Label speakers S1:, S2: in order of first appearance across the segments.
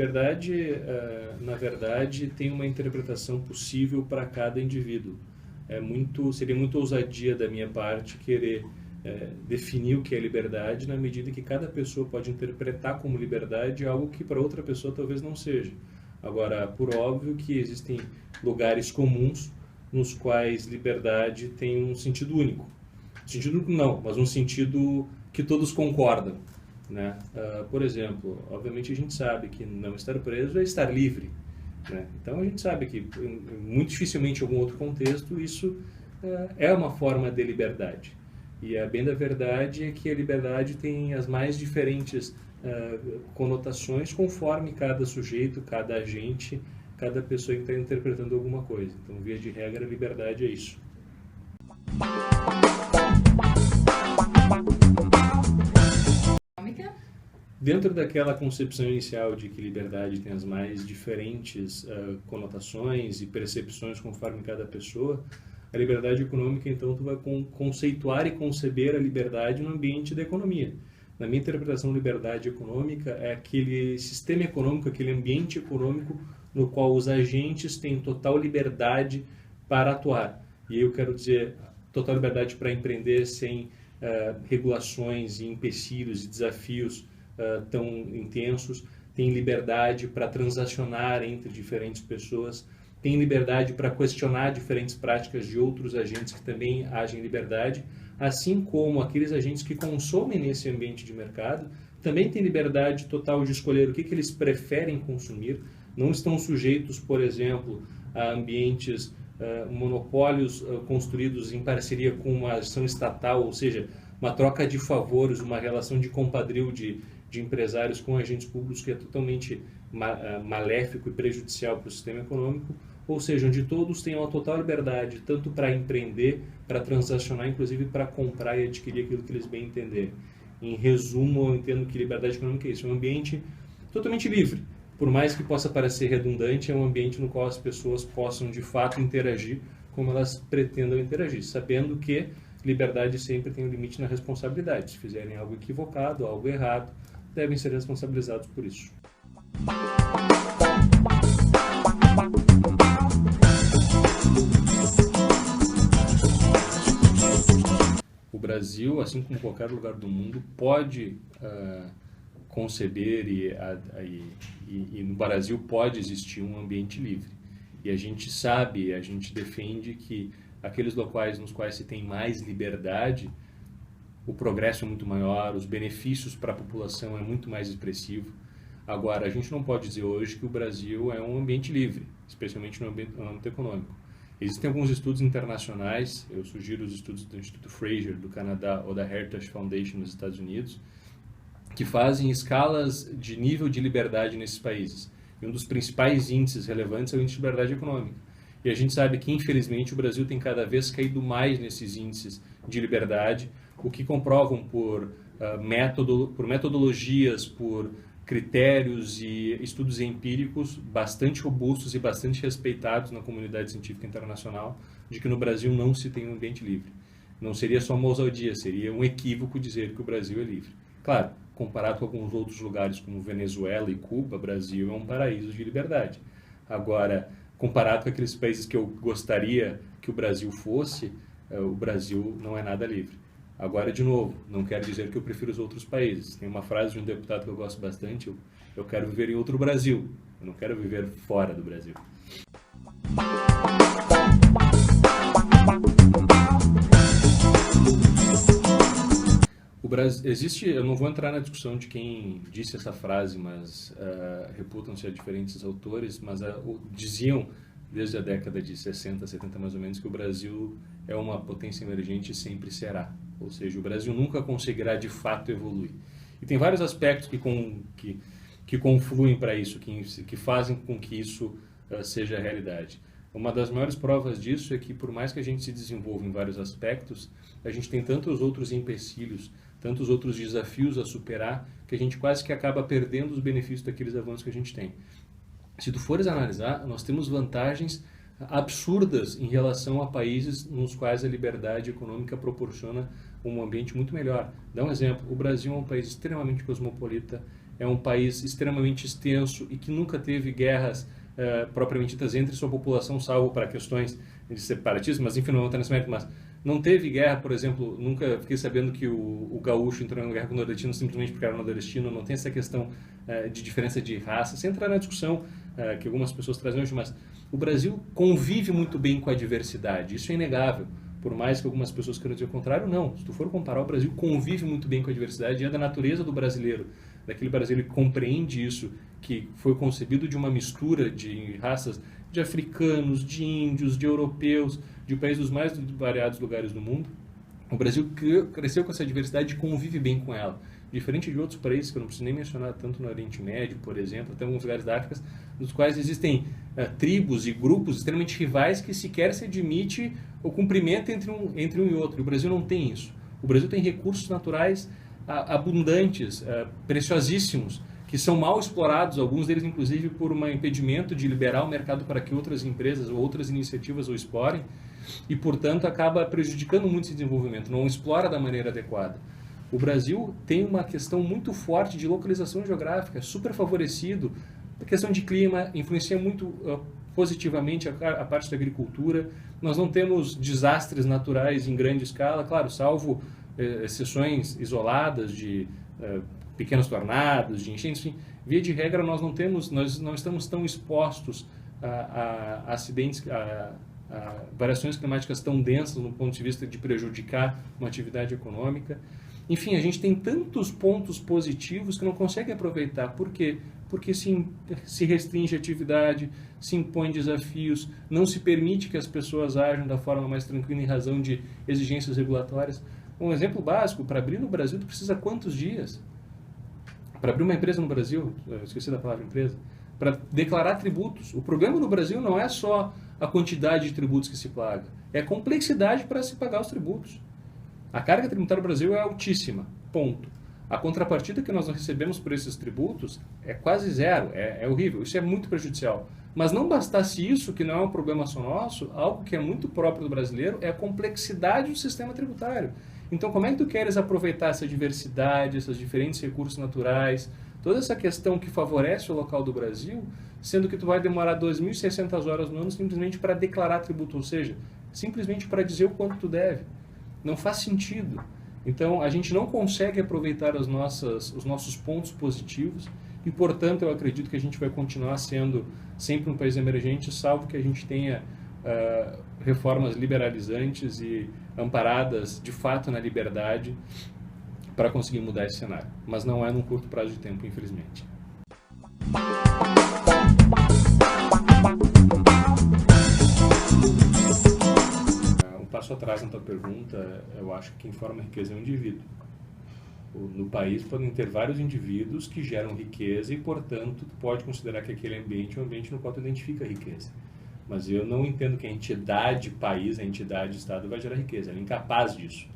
S1: liberdade, na verdade, tem uma interpretação possível para cada indivíduo. Seria muito ousadia da minha parte querer definir o que é liberdade, na medida que cada pessoa pode interpretar como liberdade algo que para outra pessoa talvez não seja. Agora, por óbvio que existem lugares comuns nos quais liberdade tem um sentido único. Sentido único não, mas um sentido que todos concordam, né? Por exemplo, obviamente a gente sabe que não estar preso é estar livre, né? Então a gente sabe que muito dificilmente em algum outro contexto isso é uma forma de liberdade. E a bem da verdade é que a liberdade tem as mais diferentes conotações conforme cada sujeito, cada agente, cada pessoa que está interpretando alguma coisa. Então, via de regra, a liberdade é isso. Dentro daquela concepção inicial de que liberdade tem as mais diferentes conotações e percepções conforme cada pessoa, a liberdade econômica, então, tu vai conceituar e conceber a liberdade no ambiente da economia. Na minha interpretação, liberdade econômica é aquele sistema econômico, aquele ambiente econômico no qual os agentes têm total liberdade para atuar. E eu quero dizer, total liberdade para empreender sem regulações e empecilhos e desafios tão intensos, tem liberdade para transacionar entre diferentes pessoas, tem liberdade para questionar diferentes práticas de outros agentes que também agem em liberdade, assim como aqueles agentes que consomem nesse ambiente de mercado também têm liberdade total de escolher o que eles preferem consumir, não estão sujeitos, por exemplo, a ambientes, monopólios construídos em parceria com uma ação estatal, ou seja, uma troca de favores, uma relação de compadrio de empresários com agentes públicos que é totalmente maléfico e prejudicial para o sistema econômico, ou seja, onde todos têm uma total liberdade, tanto para empreender, para transacionar, inclusive para comprar e adquirir aquilo que eles bem entenderem. Em resumo, eu entendo que liberdade econômica é isso, é um ambiente totalmente livre. Por mais que possa parecer redundante, é um ambiente no qual as pessoas possam, de fato, interagir como elas pretendam interagir, sabendo que liberdade sempre tem um limite na responsabilidade. Se fizerem algo equivocado, algo errado, devem ser responsabilizados por isso. O Brasil, assim como qualquer lugar do mundo, pode conceber e no Brasil pode existir um ambiente livre. E a gente sabe, a gente defende que aqueles locais nos quais se tem mais liberdade, o progresso é muito maior, os benefícios para a população é muito mais expressivo. Agora, a gente não pode dizer hoje que o Brasil é um ambiente livre, especialmente no âmbito econômico. Existem alguns estudos internacionais, eu sugiro os estudos do Instituto Fraser, do Canadá, ou da Heritage Foundation, nos Estados Unidos, que fazem escalas de nível de liberdade nesses países. E um dos principais índices relevantes é o índice de liberdade econômica. E a gente sabe que, infelizmente, o Brasil tem cada vez caído mais nesses índices de liberdade, o que comprovam por metodologias, por critérios e estudos empíricos bastante robustos e bastante respeitados na comunidade científica internacional, de que no Brasil não se tem um ambiente livre. Não seria só uma ousadia, seria um equívoco dizer que o Brasil é livre. Claro, comparado com alguns outros lugares como Venezuela e Cuba, o Brasil é um paraíso de liberdade. Agora, comparado com aqueles países que eu gostaria que o Brasil fosse, o Brasil não é nada livre. Agora, de novo, não quero dizer que eu prefiro os outros países. Tem uma frase de um deputado que eu gosto bastante, eu quero viver em outro Brasil, eu não quero viver fora do Brasil. O Brasil, eu não vou entrar na discussão de quem disse essa frase, mas reputam-se a diferentes autores, mas diziam desde a década de 60, 70 mais ou menos, que o Brasil é uma potência emergente e sempre será. Ou seja, o Brasil nunca conseguirá de fato evoluir. E tem vários aspectos que confluem para isso, que fazem com que isso seja a realidade. Uma das maiores provas disso é que, por mais que a gente se desenvolva em vários aspectos, a gente tem tantos outros empecilhos, tantos outros desafios a superar, que a gente quase que acaba perdendo os benefícios daqueles avanços que a gente tem. Se tu fores analisar, nós temos vantagens absurdas em relação a países nos quais a liberdade econômica proporciona um ambiente muito melhor. Dá um exemplo, o Brasil é um país extremamente cosmopolita, é um país extremamente extenso e que nunca teve guerras propriamente ditas entre sua população, salvo para questões de separatismo, mas enfim, não entra nesse mérito, mas não teve guerra, por exemplo, nunca fiquei sabendo que o gaúcho entrou em guerra com o nordestino simplesmente porque era nordestino, não tem essa questão de diferença de raça, sem entrar na discussão que algumas pessoas trazem hoje, mas o Brasil convive muito bem com a diversidade, isso é inegável. Por mais que algumas pessoas queiram dizer o contrário, não. Se tu for comparar, o Brasil convive muito bem com a diversidade e é da natureza do brasileiro, daquele brasileiro que compreende isso, que foi concebido de uma mistura de raças de africanos, de índios, de europeus, de países dos mais variados lugares do mundo. O Brasil cresceu com essa diversidade e convive bem com ela. Diferente de outros países, que eu não preciso nem mencionar, tanto no Oriente Médio, por exemplo, até alguns lugares da África, nos quais existem tribos e grupos extremamente rivais que sequer se admite o cumprimento entre um e outro. O Brasil não tem isso. O Brasil tem recursos naturais abundantes, preciosíssimos, que são mal explorados, alguns deles inclusive por um impedimento de liberar o mercado para que outras empresas ou outras iniciativas o explorem, e portanto acaba prejudicando muito esse desenvolvimento, não explora da maneira adequada. O Brasil tem uma questão muito forte de localização geográfica, super favorecido, a questão de clima influencia muito positivamente a parte da agricultura, nós não temos desastres naturais em grande escala, claro, salvo exceções isoladas de pequenos tornados, de enchentes, enfim, via de regra nós não estamos tão expostos a acidentes, a variações climáticas tão densas no ponto de vista de prejudicar uma atividade econômica. Enfim, a gente tem tantos pontos positivos que não consegue aproveitar. Por quê? Porque se restringe a atividade, se impõe desafios, não se permite que as pessoas ajam da forma mais tranquila em razão de exigências regulatórias. Um exemplo básico, para abrir no Brasil, tu precisa quantos dias? Para abrir uma empresa no Brasil, eu esqueci da palavra empresa, para declarar tributos. O problema no Brasil não é só a quantidade de tributos que se paga, é a complexidade para se pagar os tributos. A carga tributária no Brasil é altíssima, ponto. A contrapartida que nós recebemos por esses tributos é quase zero, é horrível, isso é muito prejudicial. Mas não bastasse isso, que não é um problema só nosso, algo que é muito próprio do brasileiro é a complexidade do sistema tributário. Então, como é que tu queres aproveitar essa diversidade, esses diferentes recursos naturais, toda essa questão que favorece o local do Brasil, sendo que tu vai demorar 2.600 horas no ano simplesmente para declarar tributo, ou seja, simplesmente para dizer o quanto tu deve. Não faz sentido. Então, a gente não consegue aproveitar os nossos pontos positivos e, portanto, eu acredito que a gente vai continuar sendo sempre um país emergente, salvo que a gente tenha reformas liberalizantes e amparadas, de fato, na liberdade para conseguir mudar esse cenário. Mas não é num curto prazo de tempo, infelizmente. Um passo atrás na tua pergunta, eu acho que quem forma riqueza é o indivíduo. No país podem ter vários indivíduos que geram riqueza e, portanto, tu pode considerar que aquele ambiente é um ambiente no qual tu identifica a riqueza. Mas eu não entendo que a entidade país, a entidade Estado vai gerar riqueza. Ela é incapaz disso.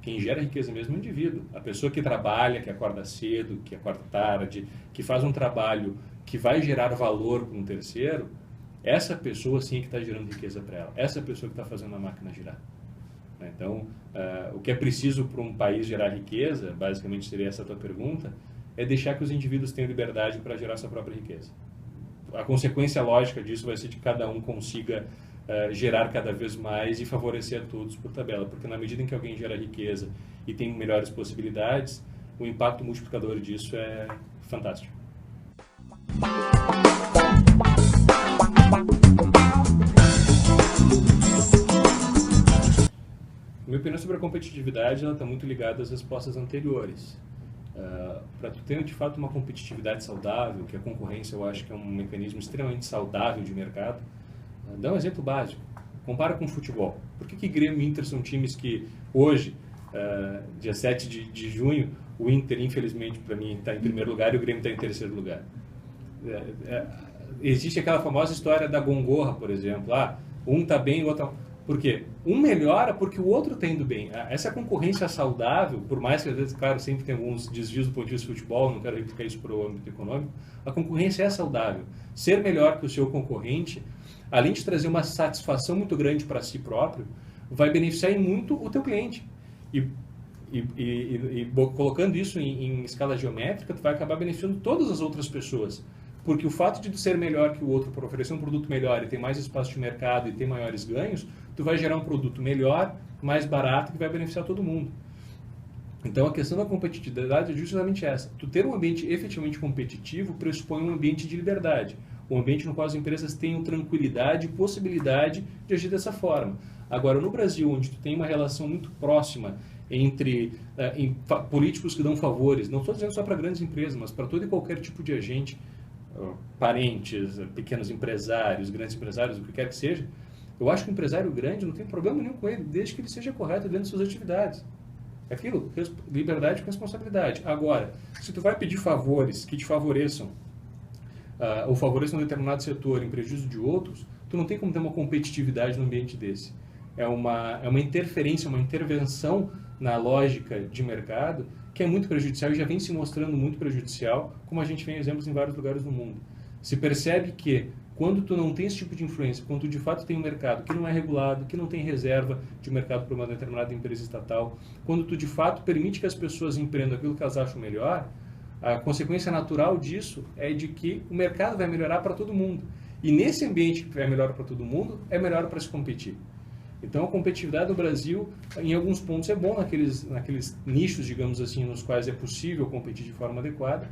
S1: Quem gera riqueza mesmo é o indivíduo. A pessoa que trabalha, que acorda cedo, que acorda tarde, que faz um trabalho que vai gerar valor para um terceiro, essa pessoa sim é que está gerando riqueza para ela. Essa pessoa que está fazendo a máquina girar. Então, o que é preciso para um país gerar riqueza, basicamente seria essa a tua pergunta, é deixar que os indivíduos tenham liberdade para gerar sua própria riqueza. A consequência lógica disso vai ser de que cada um consiga gerar cada vez mais e favorecer a todos por tabela, porque na medida em que alguém gera riqueza e tem melhores possibilidades, o impacto multiplicador disso é fantástico. Minha opinião sobre a competitividade está muito ligada às respostas anteriores. Para tu ter de fato uma competitividade saudável, que a concorrência eu acho que é um mecanismo extremamente saudável de mercado, dá um exemplo básico. Compara com o futebol. Por que Grêmio e Inter são times que hoje, dia 7 de junho, o Inter, infelizmente, para mim, está em primeiro lugar e o Grêmio está em terceiro lugar? Existe aquela famosa história da gongorra, por exemplo. Um está bem e o outro... Por quê? Um melhora porque o outro está indo bem. Essa concorrência saudável, por mais que às vezes, claro, sempre tem alguns desvios do ponto de vista do futebol, não quero replicar isso para o âmbito econômico, a concorrência é saudável. Ser melhor que o seu concorrente, além de trazer uma satisfação muito grande para si próprio, vai beneficiar em muito o teu cliente. Colocando isso em escala geométrica, tu vai acabar beneficiando todas as outras pessoas. Porque o fato de tu ser melhor que o outro por oferecer um produto melhor e ter mais espaço de mercado e ter maiores ganhos, tu vai gerar um produto melhor, mais barato, que vai beneficiar todo mundo. Então, a questão da competitividade é justamente essa. Tu ter um ambiente efetivamente competitivo pressupõe um ambiente de liberdade. Um ambiente no qual as empresas tenham tranquilidade e possibilidade de agir dessa forma. Agora, no Brasil, onde tu tem uma relação muito próxima entre políticos que dão favores, não estou dizendo só para grandes empresas, mas para todo e qualquer tipo de agente, parentes, pequenos empresários, grandes empresários, o que quer que seja, eu acho que o empresário grande não tem problema nenhum com ele, desde que ele seja correto dentro de suas atividades. É aquilo, liberdade com responsabilidade. Agora, se tu vai pedir favores que te favoreçam, ou favoreçam um determinado setor em prejuízo de outros, tu não tem como ter uma competitividade no ambiente desse. É uma interferência, uma intervenção na lógica de mercado que é muito prejudicial e já vem se mostrando muito prejudicial, como a gente vê exemplos em vários lugares do mundo. Se percebe que quando tu não tem esse tipo de influência, quando tu de fato tem um mercado que não é regulado, que não tem reserva de mercado para uma determinada empresa estatal, quando tu de fato permite que as pessoas empreendam aquilo que elas acham melhor, a consequência natural disso é de que o mercado vai melhorar para todo mundo. E nesse ambiente que é melhor para todo mundo, é melhor para se competir. Então, a competitividade do Brasil, em alguns pontos, é bom naqueles nichos, digamos assim, nos quais é possível competir de forma adequada,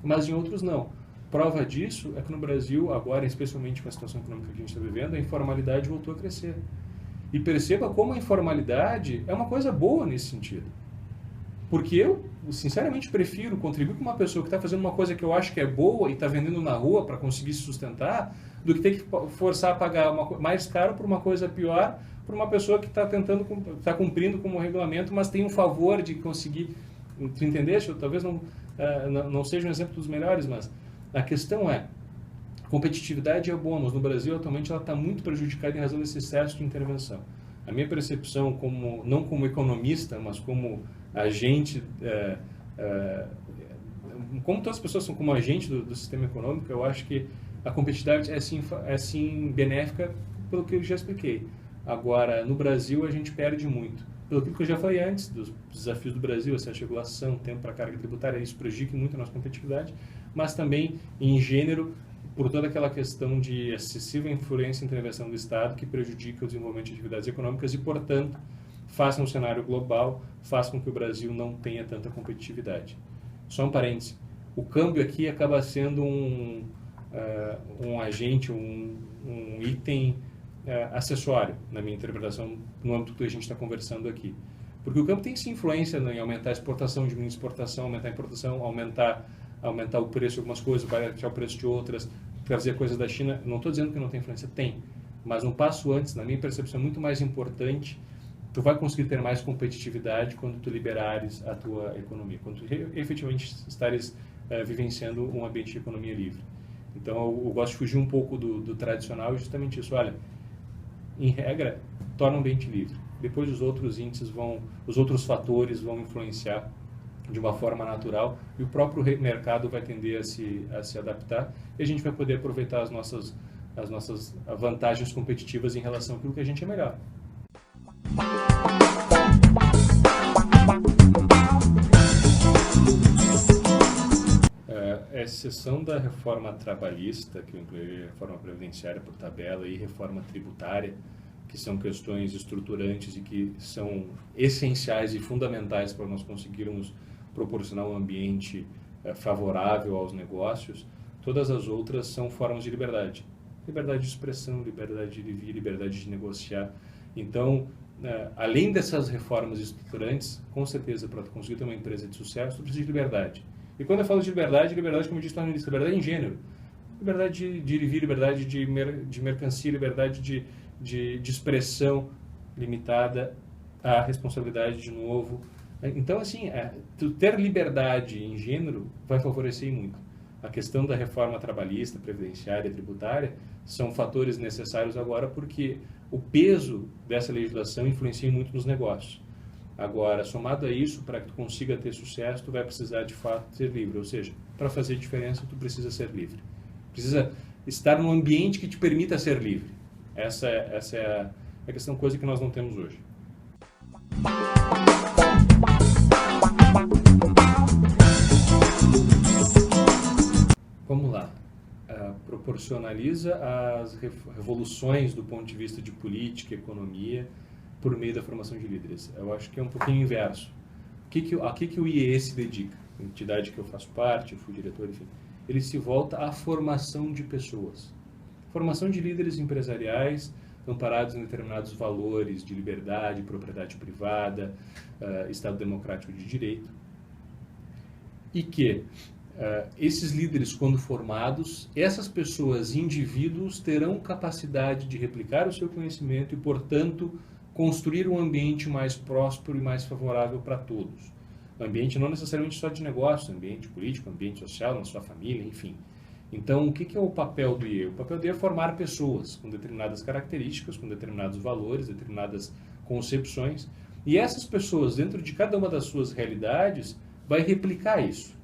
S1: mas em outros não. Prova disso é que no Brasil, agora, especialmente com a situação econômica que a gente está vivendo, a informalidade voltou a crescer. E perceba como a informalidade é uma coisa boa nesse sentido. Porque eu, sinceramente, prefiro contribuir com uma pessoa que está fazendo uma coisa que eu acho que é boa e está vendendo na rua para conseguir se sustentar, do que ter que forçar a pagar mais caro por uma coisa pior, por uma pessoa que está cumprindo com o regulamento, mas tem um favor de conseguir, tu entendeste? Talvez não seja um exemplo dos melhores, mas a questão é, competitividade é boa, mas no Brasil atualmente ela está muito prejudicada em razão desse excesso de intervenção. A minha percepção, não como economista, mas como agente, como todas as pessoas são como agente do sistema econômico, eu acho que a competitividade é sim benéfica pelo que eu já expliquei. Agora, no Brasil, a gente perde muito. Pelo que eu já falei antes, dos desafios do Brasil, excesso de regulação, tempo para carga tributária, isso prejudica muito a nossa competitividade, mas também, em gênero, por toda aquela questão de excessiva influência e intervenção do Estado que prejudica o desenvolvimento de atividades econômicas e, portanto, faz um cenário global, faz com que o Brasil não tenha tanta competitividade. Só um parêntese, o câmbio aqui acaba sendo um agente, um item acessório, na minha interpretação, no âmbito que a gente está conversando aqui. Porque o câmbio tem sim influência em aumentar a exportação, diminuir a exportação, aumentar a importação, aumentar o preço de algumas coisas, baixar o preço de outras, trazer coisas da China. Não estou dizendo que não tem influência, tem. Mas um passo antes, na minha percepção, é muito mais importante. Tu vai conseguir ter mais competitividade quando tu liberares a tua economia, quando tu efetivamente estares vivenciando um ambiente de economia livre. Então, eu gosto de fugir um pouco do tradicional e justamente isso. Olha, em regra, torna o ambiente livre. Depois os outros índices os outros fatores vão influenciar de uma forma natural e o próprio mercado vai tender a se adaptar e a gente vai poder aproveitar as nossas vantagens competitivas em relação àquilo que a gente é melhor. A exceção da reforma trabalhista, que inclui reforma previdenciária por tabela e reforma tributária, que são questões estruturantes e que são essenciais e fundamentais para nós conseguirmos proporcionar um ambiente favorável aos negócios, todas as outras são formas de liberdade. Liberdade de expressão, liberdade de vir, liberdade de negociar. Então, além dessas reformas estruturantes, com certeza, para conseguir ter uma empresa de sucesso, tu precisa de liberdade. E quando eu falo de liberdade, como eu disse lá no início, liberdade em gênero. Liberdade de ir e vir, liberdade de mercancia, liberdade de expressão limitada à responsabilidade de novo. Então, assim, tu ter liberdade em gênero vai favorecer muito. A questão da reforma trabalhista, previdenciária, tributária, são fatores necessários agora porque o peso dessa legislação influencia muito nos negócios. Agora, somado a isso, para que tu consiga ter sucesso, tu vai precisar, de fato, ser livre. Ou seja, para fazer diferença, tu precisa ser livre. Precisa estar num ambiente que te permita ser livre. Essa é a questão, coisa que nós não temos hoje. proporcionaliza as revoluções do ponto de vista de política, economia, por meio da formação de líderes. Eu acho que é um pouquinho inverso. A que o IEE se dedica? A entidade que eu faço parte, eu fui diretor, enfim. Ele se volta à formação de pessoas. Formação de líderes empresariais amparados em determinados valores de liberdade, propriedade privada, Estado democrático de direito. E que esses líderes, quando formados, essas pessoas, indivíduos, terão capacidade de replicar o seu conhecimento e, portanto, construir um ambiente mais próspero e mais favorável para todos. Um ambiente não necessariamente só de negócio, ambiente político, ambiente social, na sua família, enfim. Então, o que é o papel do IE? O papel do IE é formar pessoas com determinadas características, com determinados valores, determinadas concepções, e essas pessoas, dentro de cada uma das suas realidades, vai replicar isso.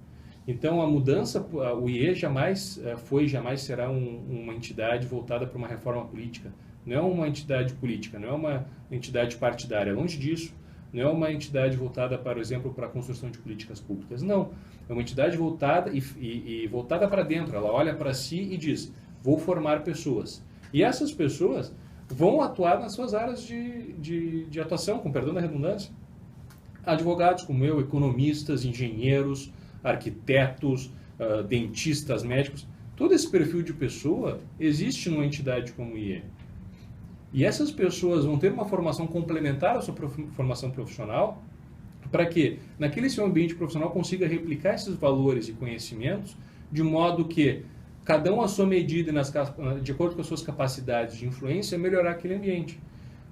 S1: Então, a mudança, o IE jamais será uma entidade voltada para uma reforma política. Não é uma entidade política, não é uma entidade partidária, longe disso. Não é uma entidade voltada, por exemplo, para a construção de políticas públicas. Não, é uma entidade voltada e voltada para dentro. Ela olha para si e diz, vou formar pessoas. E essas pessoas vão atuar nas suas áreas de atuação, com perdão da redundância. Advogados como eu, economistas, engenheiros, arquitetos, dentistas, médicos. Todo esse perfil de pessoa existe numa entidade como o IE. E essas pessoas vão ter uma formação complementar à sua formação profissional para que, naquele seu ambiente profissional, consiga replicar esses valores e conhecimentos de modo que, cada um à sua medida e de acordo com as suas capacidades de influência, melhorar aquele ambiente.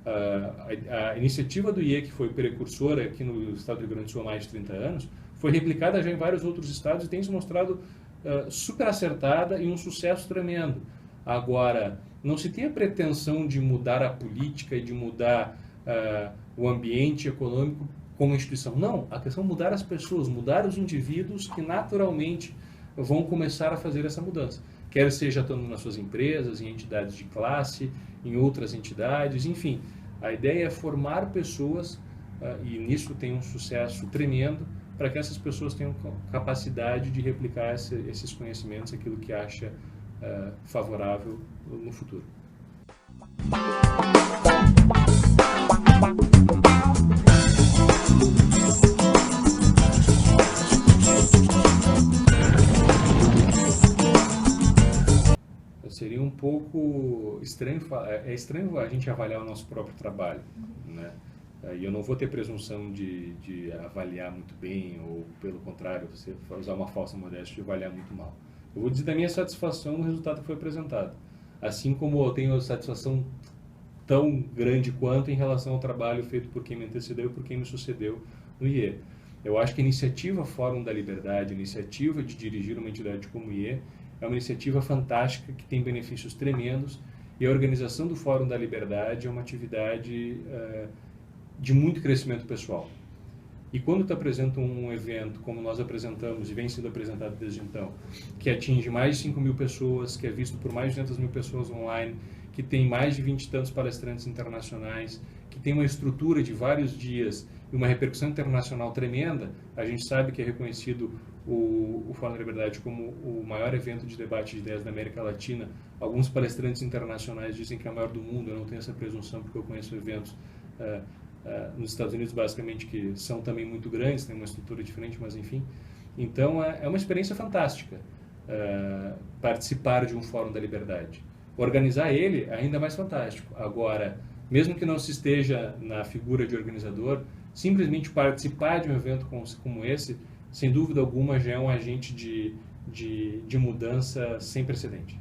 S1: A iniciativa do IE, que foi precursora aqui no estado do Rio Grande do Sul há mais de 30 anos, foi replicada já em vários outros estados e tem se mostrado super acertada e um sucesso tremendo. Agora, não se tem a pretensão de mudar a política e de mudar o ambiente econômico como instituição. Não, a questão é mudar as pessoas, mudar os indivíduos que naturalmente vão começar a fazer essa mudança. Quer seja atuando nas suas empresas, em entidades de classe, em outras entidades, enfim. A ideia é formar pessoas, e nisso tem um sucesso tremendo, para que essas pessoas tenham capacidade de replicar esses conhecimentos, aquilo que acha favorável no futuro. Seria um pouco estranho, é estranho a gente avaliar o nosso próprio trabalho, né? E eu não vou ter presunção de avaliar muito bem, ou pelo contrário, você usar uma falsa modéstia de avaliar muito mal. Eu vou dizer da minha satisfação no resultado que foi apresentado. Assim como eu tenho satisfação tão grande quanto em relação ao trabalho feito por quem me antecedeu e por quem me sucedeu no IE. Eu acho que a iniciativa Fórum da Liberdade, a iniciativa de dirigir uma entidade como o IE, é uma iniciativa fantástica que tem benefícios tremendos, e a organização do Fórum da Liberdade é uma atividade de muito crescimento pessoal. E quando tu apresenta um evento como nós apresentamos e vem sendo apresentado desde então, que atinge mais de 5 mil pessoas, que é visto por mais de 200 mil pessoas online, que tem mais de 20 e tantos palestrantes internacionais, que tem uma estrutura de vários dias e uma repercussão internacional tremenda, a gente sabe que é reconhecido o Fórum da Liberdade como o maior evento de debate de ideias da América Latina. Alguns palestrantes internacionais dizem que é o maior do mundo. Eu não tenho essa presunção porque eu conheço eventos nos Estados Unidos, basicamente, que são também muito grandes, têm uma estrutura diferente, mas enfim. Então, é uma experiência fantástica participar de um Fórum da Liberdade. Organizar ele é ainda mais fantástico. Agora, mesmo que não se esteja na figura de organizador, simplesmente participar de um evento como esse, sem dúvida alguma, já é um agente de mudança sem precedente.